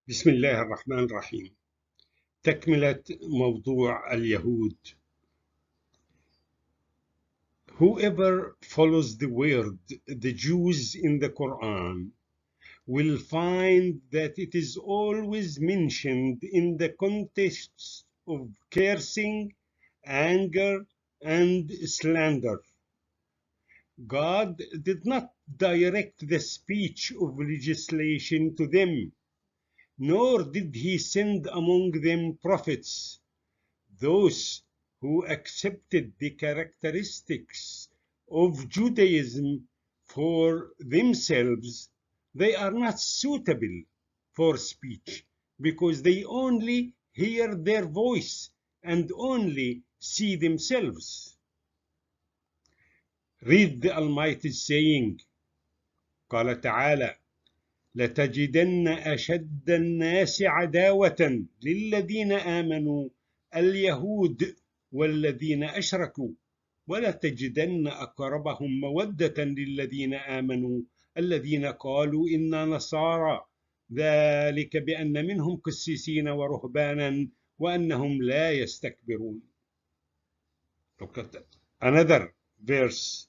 بسم الله الرحمن الرحيم. تكملة موضوع اليهود. Whoever follows the word, the Jews in the Quran, will find that it is always mentioned in the context of cursing, anger, and slander. God did not direct the speech of legislation to them, nor did he send among them prophets. Those who accepted the characteristics of Judaism for themselves, they are not suitable for speech because they only hear their voice and only see themselves. Read the Almighty's saying, قال تعالى: لتجدن أشد الناس عداوة للذين آمنوا اليهود والذين أشركوا ولتجدن أقربهم مودة للذين آمنوا الذين قالوا إنا نصارى ذلك بأن منهم قسيسين ورهبانا وأنهم لا يستكبرون. Another verse.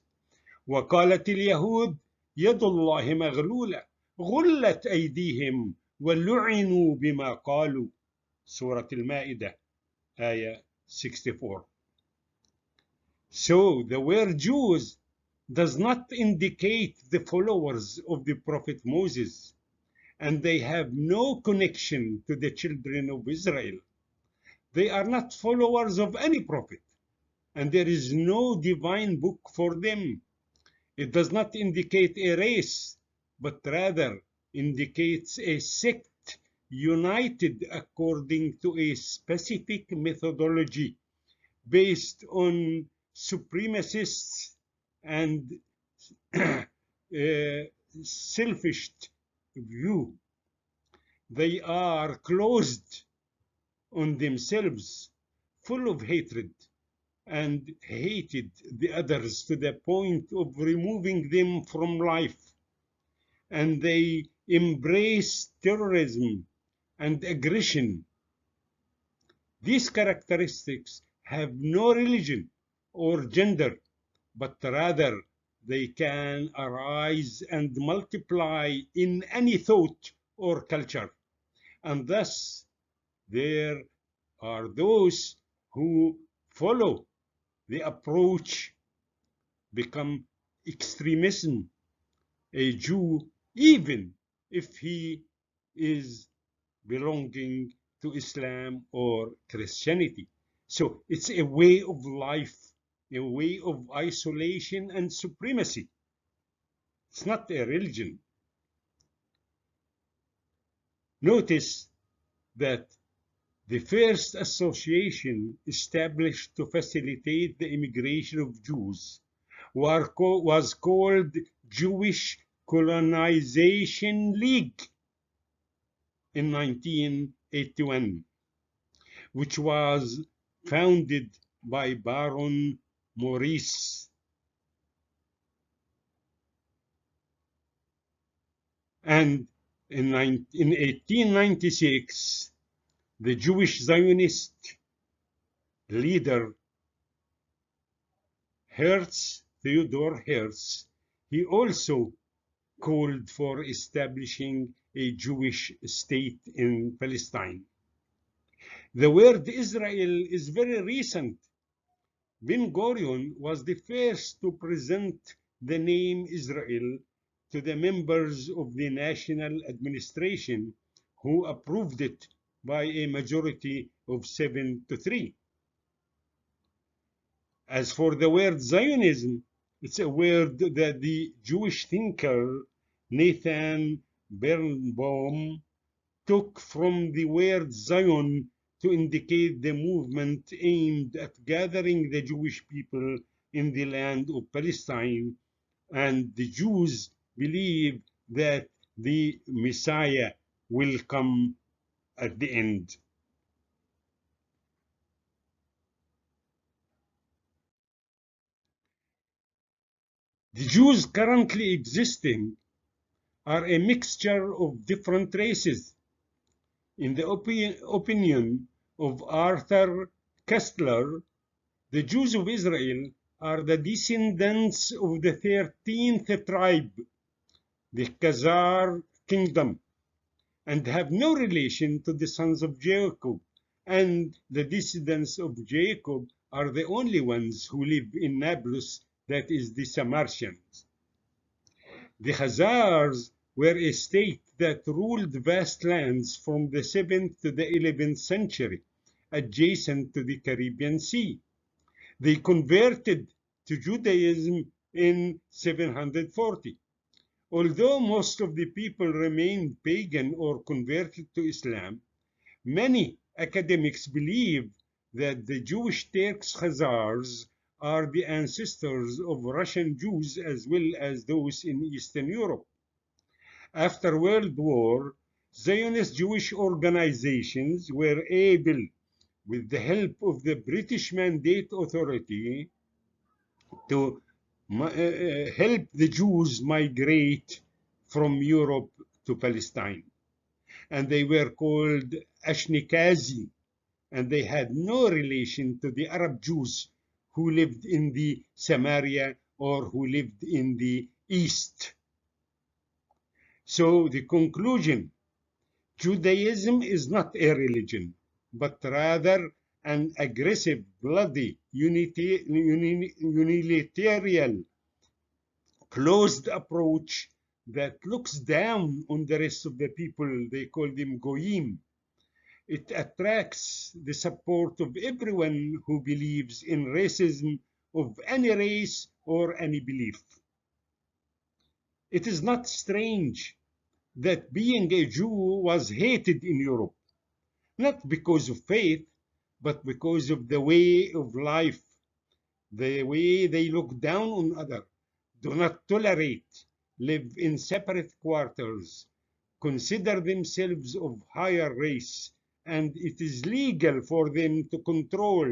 وقالت اليهود يد الله مغلولة غلت أيديهم ولعنوا بما قالوا. سورة المائدة آية 64. So the word Jews does not indicate the followers of the prophet Moses, and they have no connection to the children of Israel. They are not followers of any prophet, and there is no divine book for them. It does not indicate a race, but rather indicates a sect united according to a specific methodology based on supremacists and selfish view. They are closed on themselves, full of hatred, and hated the others to the point of removing them from life. And they embrace terrorism and aggression. These characteristics have no religion or gender, but rather they can arise and multiply in any thought or culture. And thus there are those who follow the approach become extremism. A Jew, even if he is belonging to Islam or Christianity. So it's a way of life, a way of isolation and supremacy. It's not a religion. Notice that the first association established to facilitate the immigration of Jews was called Jewish Colonization League in 1981, which was founded by Baron Maurice. And in 1896, the Jewish Zionist leader Theodor Herz, he also called for establishing a Jewish state in Palestine. The word Israel is very recent. Ben-Gurion was the first to present the name Israel to the members of the national administration, who approved it by a majority of 7-3. As for the word Zionism, it's a word that the Jewish thinker Nathan Birnbaum took from the word Zion to indicate the movement aimed at gathering the Jewish people in the land of Palestine, and the Jews believe that the Messiah will come at the end. The Jews currently existing are a mixture of different races. In the opinion of Arthur Kessler, the Jews of Israel are the descendants of the 13th tribe, the Khazar kingdom, and have no relation to the sons of Jacob. And the descendants of Jacob are the only ones who live in Nablus, that is the Samartians. The Khazars were a state that ruled vast lands from the 7th to the 11th century, adjacent to the Caribbean Sea. They converted to Judaism in 740. Although most of the people remained pagan or converted to Islam, many academics believe that the Jewish Turks Khazars are the ancestors of Russian Jews as well as those in Eastern Europe. After World War, Zionist Jewish organizations were able, with the help of the British Mandate Authority, to help the Jews migrate from Europe to Palestine. And they were called Ashkenazi, and they had no relation to the Arab Jews who lived in the Samaria or who lived in the East. So the conclusion, Judaism is not a religion, but rather an aggressive, bloody, unilateral, closed approach that looks down on the rest of the people. They call them goyim. It attracts the support of everyone who believes in racism of any race or any belief. It is not strange that being a Jew was hated in Europe, not because of faith, but because of the way of life, the way they look down on others, do not tolerate, live in separate quarters, consider themselves of higher race, and it is legal for them to control,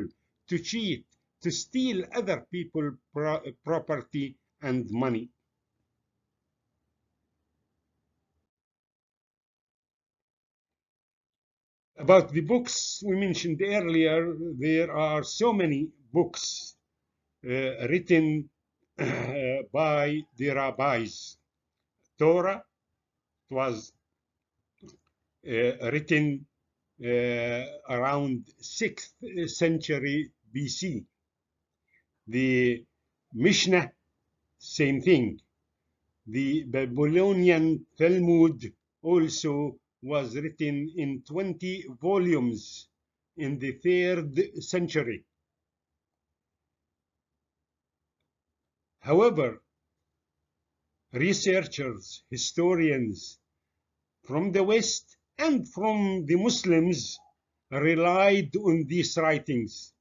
to cheat, to steal other people's property and money. About the books we mentioned earlier, there are so many books written by the rabbis. Torah was written around 6th century BC. The Mishnah, same thing. The Babylonian Talmud also was written in 20 volumes in the 3rd century. However, researchers, historians from the West and from the Muslims relied on these writings,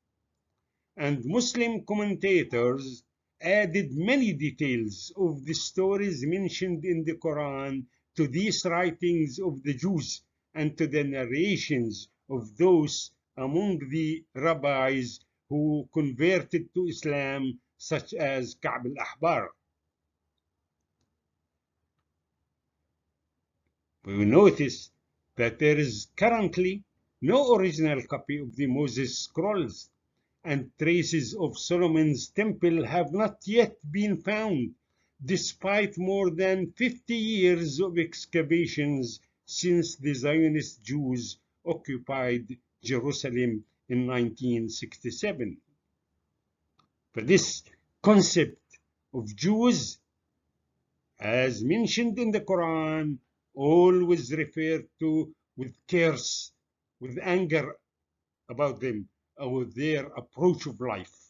and Muslim commentators added many details of the stories mentioned in the Quran to these writings of the Jews and to the narrations of those among the rabbis who converted to Islam, such as Ka'b al-Ahbar. We will notice that there is currently no original copy of the Moses scrolls, and traces of Solomon's temple have not yet been found, despite more than 50 years of excavations since the Zionist Jews occupied Jerusalem in 1967. But this concept of Jews, as mentioned in the Quran, always referred to with curse, with anger about them, or their approach of life.